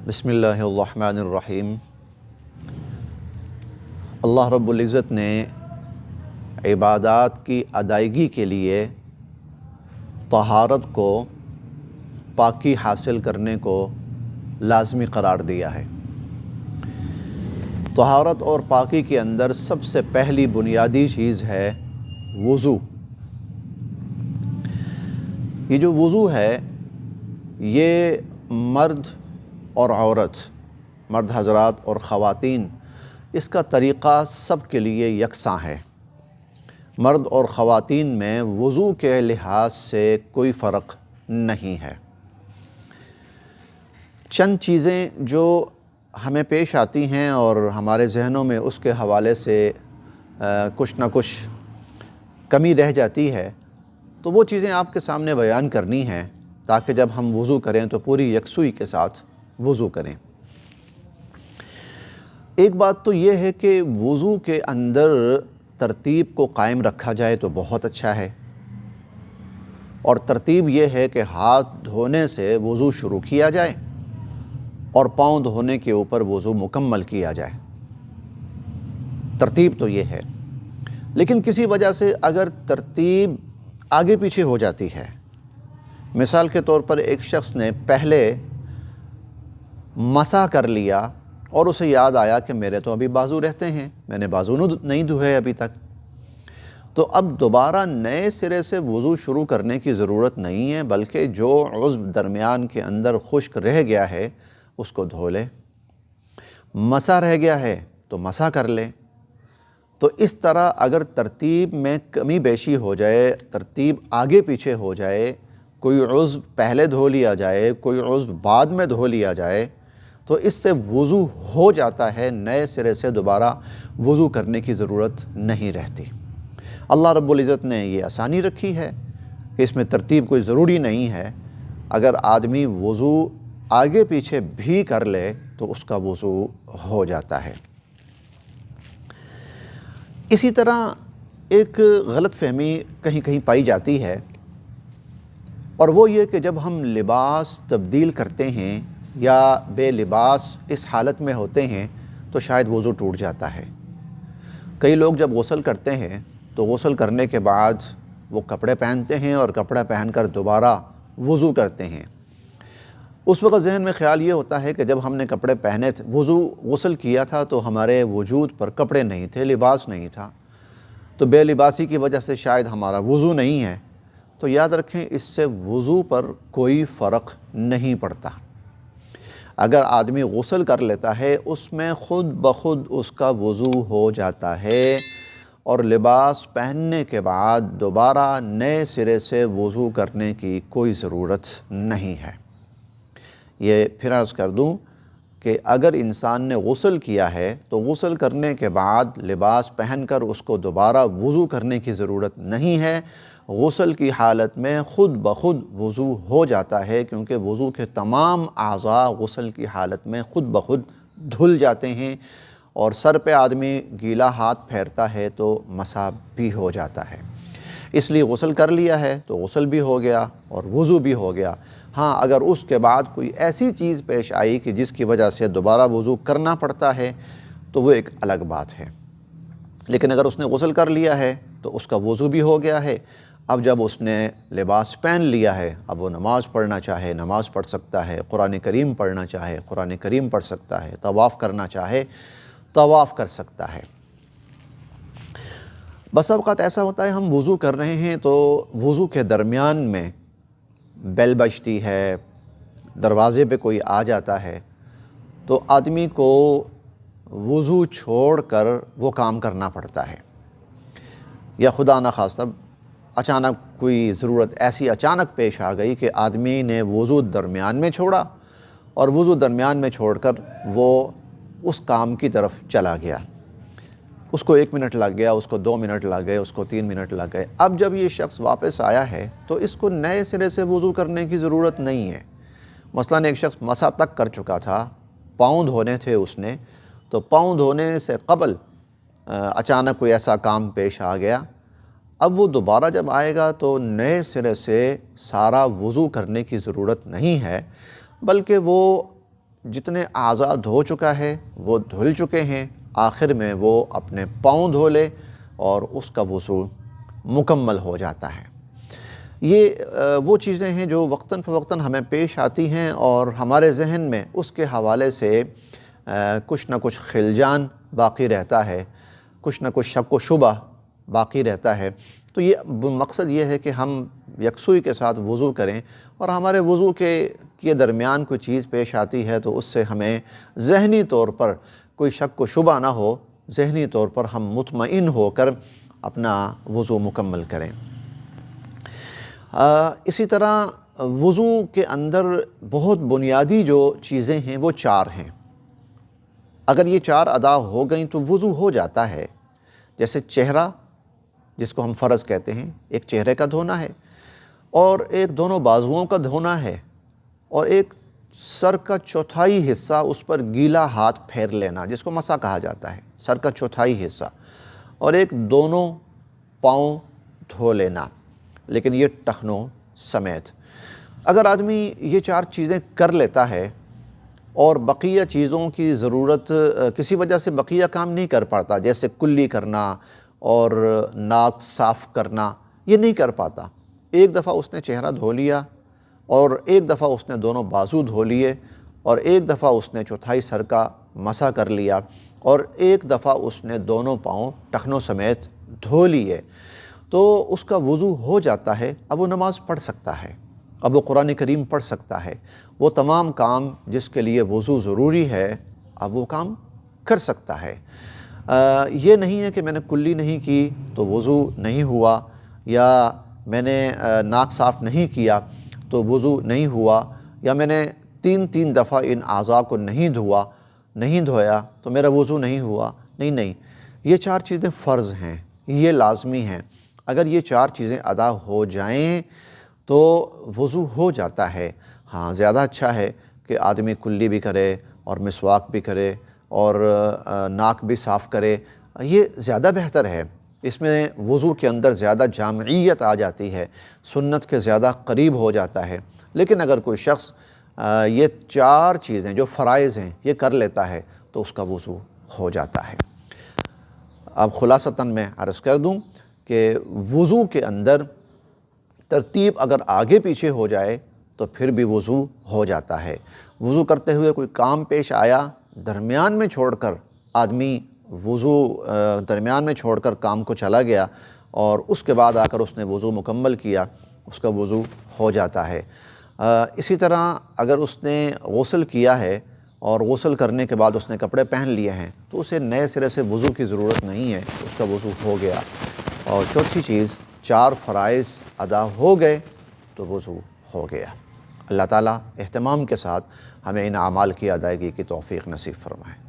بسم اللہ الرحمن الرحیم۔ اللہ رب العزت نے عبادات کی ادائیگی کے لیے طہارت کو، پاکی حاصل کرنے کو لازمی قرار دیا ہے۔ طہارت اور پاکی کے اندر سب سے پہلی بنیادی چیز ہے وضو۔ یہ جو وضو ہے یہ مرد اور عورت، مرد حضرات اور خواتین، اس کا طریقہ سب کے لیے یکساں ہے۔ مرد اور خواتین میں وضو کے لحاظ سے کوئی فرق نہیں ہے۔ چند چیزیں جو ہمیں پیش آتی ہیں اور ہمارے ذہنوں میں اس کے حوالے سے کچھ نہ کچھ کمی رہ جاتی ہے، تو وہ چیزیں آپ کے سامنے بیان کرنی ہیں تاکہ جب ہم وضو کریں تو پوری یکسوئی کے ساتھ وضو کریں۔ ایک بات تو یہ ہے کہ وضو کے اندر ترتیب کو قائم رکھا جائے تو بہت اچھا ہے، اور ترتیب یہ ہے کہ ہاتھ دھونے سے وضو شروع کیا جائے اور پاؤں دھونے کے اوپر وضو مکمل کیا جائے۔ ترتیب تو یہ ہے، لیکن کسی وجہ سے اگر ترتیب آگے پیچھے ہو جاتی ہے، مثال کے طور پر ایک شخص نے پہلے مسح کر لیا اور اسے یاد آیا کہ میرے تو ابھی بازو رہتے ہیں، میں نے بازو نہیں دھوئے ابھی تک، تو اب دوبارہ نئے سرے سے وضو شروع کرنے کی ضرورت نہیں ہے، بلکہ جو عضو درمیان کے اندر خشک رہ گیا ہے اس کو دھو لے۔ مسح رہ گیا ہے تو مسح کر لے۔ تو اس طرح اگر ترتیب میں کمی بیشی ہو جائے، ترتیب آگے پیچھے ہو جائے، کوئی عضو پہلے دھو لیا جائے، کوئی عضو بعد میں دھو لیا جائے، تو اس سے وضو ہو جاتا ہے، نئے سرے سے دوبارہ وضو کرنے کی ضرورت نہیں رہتی۔ اللہ رب العزت نے یہ آسانی رکھی ہے کہ اس میں ترتیب کوئی ضروری نہیں ہے۔ اگر آدمی وضو آگے پیچھے بھی کر لے تو اس کا وضو ہو جاتا ہے۔ اسی طرح ایک غلط فہمی کہیں کہیں پائی جاتی ہے، اور وہ یہ کہ جب ہم لباس تبدیل کرتے ہیں یا بے لباس اس حالت میں ہوتے ہیں تو شاید وضو ٹوٹ جاتا ہے۔ کئی لوگ جب غسل کرتے ہیں تو غسل کرنے کے بعد وہ کپڑے پہنتے ہیں اور کپڑا پہن کر دوبارہ وضو کرتے ہیں۔ اس وقت ذہن میں خیال یہ ہوتا ہے کہ جب ہم نے کپڑے پہنے تھے، غسل کیا تھا تو ہمارے وجود پر کپڑے نہیں تھے، لباس نہیں تھا، تو بے لباسی کی وجہ سے شاید ہمارا وضو نہیں ہے۔ تو یاد رکھیں، اس سے وضو پر کوئی فرق نہیں پڑتا۔ اگر آدمی غسل کر لیتا ہے اس میں خود بخود اس کا وضو ہو جاتا ہے، اور لباس پہننے کے بعد دوبارہ نئے سرے سے وضو کرنے کی کوئی ضرورت نہیں ہے۔ یہ پھر عرض کر دوں کہ اگر انسان نے غسل کیا ہے تو غسل کرنے کے بعد لباس پہن کر اس کو دوبارہ وضو کرنے کی ضرورت نہیں ہے۔ غسل کی حالت میں خود بخود وضو ہو جاتا ہے، کیونکہ وضو کے تمام اعضاء غسل کی حالت میں خود بخود دھل جاتے ہیں، اور سر پہ آدمی گیلا ہاتھ پھیرتا ہے تو مسح بھی ہو جاتا ہے۔ اس لیے غسل کر لیا ہے تو غسل بھی ہو گیا اور وضو بھی ہو گیا۔ ہاں، اگر اس کے بعد کوئی ایسی چیز پیش آئی کہ جس کی وجہ سے دوبارہ وضو کرنا پڑتا ہے تو وہ ایک الگ بات ہے، لیکن اگر اس نے غسل کر لیا ہے تو اس کا وضو بھی ہو گیا ہے۔ اب جب اس نے لباس پہن لیا ہے، اب وہ نماز پڑھنا چاہے نماز پڑھ سکتا ہے، قرآن کریم پڑھنا چاہے قرآن کریم پڑھ سکتا ہے، طواف کرنا چاہے طواف کر سکتا ہے۔ بس اوقات ایسا ہوتا ہے ہم وضو کر رہے ہیں تو وضو کے درمیان میں بیل بجتی ہے، دروازے پہ کوئی آ جاتا ہے، تو آدمی کو وضو چھوڑ کر وہ کام کرنا پڑتا ہے، یا خدا نخواستہ اچانک کوئی ضرورت ایسی اچانک پیش آ گئی کہ آدمی نے وضو درمیان میں چھوڑا، اور وضو درمیان میں چھوڑ کر وہ اس کام کی طرف چلا گیا۔ اس کو 1 منٹ لگ گیا، اس کو 2 منٹ لگ گئے، اس کو 3 منٹ لگ گئے۔ اب جب یہ شخص واپس آیا ہے تو اس کو نئے سرے سے وضو کرنے کی ضرورت نہیں ہے۔ مثلاً ایک شخص مسح تک کر چکا تھا، پاؤں دھونے تھے اس نے، تو پاؤں دھونے سے قبل اچانک کوئی ایسا کام پیش آ گیا، اب وہ دوبارہ جب آئے گا تو نئے سرے سے سارا وضو کرنے کی ضرورت نہیں ہے، بلکہ وہ جتنے اعضاء دھو چکا ہے وہ دھل چکے ہیں، آخر میں وہ اپنے پاؤں دھو لے اور اس کا وضو مکمل ہو جاتا ہے۔ یہ وہ چیزیں ہیں جو وقتاً فوقتاً ہمیں پیش آتی ہیں اور ہمارے ذہن میں اس کے حوالے سے کچھ نہ کچھ خلجان باقی رہتا ہے، کچھ نہ کچھ شک و شبہ باقی رہتا ہے۔ تو یہ مقصد یہ ہے کہ ہم یکسوئی کے ساتھ وضو کریں، اور ہمارے وضو کے درمیان کوئی چیز پیش آتی ہے تو اس سے ہمیں ذہنی طور پر کوئی شک و شبہ نہ ہو، ذہنی طور پر ہم مطمئن ہو کر اپنا وضو مکمل کریں۔ اسی طرح وضو کے اندر بہت بنیادی جو چیزیں ہیں وہ 4 ہیں۔ اگر یہ 4 ادا ہو گئیں تو وضو ہو جاتا ہے۔ جیسے چہرہ، جس کو ہم فرض کہتے ہیں، ایک چہرے کا دھونا ہے، اور ایک دونوں بازوؤں کا دھونا ہے، اور ایک سر کا چوتھائی حصہ اس پر گیلا ہاتھ پھیر لینا، جس کو مسح کہا جاتا ہے، سر کا چوتھائی حصہ، اور ایک دونوں پاؤں دھو لینا، لیکن یہ ٹخنوں سمیت۔ اگر آدمی یہ 4 چیزیں کر لیتا ہے اور بقیہ چیزوں کی ضرورت کسی وجہ سے بقیہ کام نہیں کر پاتا، جیسے کلی کرنا اور ناک صاف کرنا، یہ نہیں کر پاتا، ایک دفعہ اس نے چہرہ دھو لیا، اور ایک دفعہ اس نے دونوں بازو دھو لیے، اور ایک دفعہ اس نے چوتھائی سر کا مسح کر لیا، اور ایک دفعہ اس نے دونوں پاؤں ٹخنوں سمیت دھو لیے، تو اس کا وضو ہو جاتا ہے۔ اب وہ نماز پڑھ سکتا ہے، اب وہ قرآن کریم پڑھ سکتا ہے، وہ تمام کام جس کے لیے وضو ضروری ہے اب وہ کام کر سکتا ہے۔ یہ نہیں ہے کہ میں نے کلی نہیں کی تو وضو نہیں ہوا، یا میں نے ناک صاف نہیں کیا تو وضو نہیں ہوا، یا میں نے 3 دفعہ ان اعضاء کو نہیں دھویا تو میرا وضو نہیں ہوا۔ نہیں، یہ 4 چیزیں فرض ہیں، یہ لازمی ہیں۔ اگر یہ 4 چیزیں ادا ہو جائیں تو وضو ہو جاتا ہے۔ ہاں، زیادہ اچھا ہے کہ آدمی کلی بھی کرے اور مسواک بھی کرے اور ناک بھی صاف کرے، یہ زیادہ بہتر ہے۔ اس میں وضو کے اندر زیادہ جامعیت آ جاتی ہے، سنت کے زیادہ قریب ہو جاتا ہے۔ لیکن اگر کوئی شخص یہ 4 چیزیں جو فرائض ہیں یہ کر لیتا ہے تو اس کا وضو ہو جاتا ہے۔ اب خلاصتاً میں عرض کر دوں کہ وضو کے اندر ترتیب اگر آگے پیچھے ہو جائے تو پھر بھی وضو ہو جاتا ہے۔ وضو کرتے ہوئے کوئی کام پیش آیا، درمیان میں چھوڑ کر آدمی درمیان میں چھوڑ کر کام کو چلا گیا، اور اس کے بعد آ کر اس نے وضو مکمل کیا، اس کا وضو ہو جاتا ہے۔ اسی طرح اگر اس نے غسل کیا ہے اور غسل کرنے کے بعد اس نے کپڑے پہن لیے ہیں تو اسے نئے سرے سے وضو کی ضرورت نہیں ہے، اس کا وضو ہو گیا۔ اور چوتھی چیز، 4 فرائض ادا ہو گئے تو وضو ہو گیا۔ اللہ تعالیٰ اہتمام کے ساتھ ہمیں ان اعمال کی ادائیگی کی توفیق نصیب فرمائے۔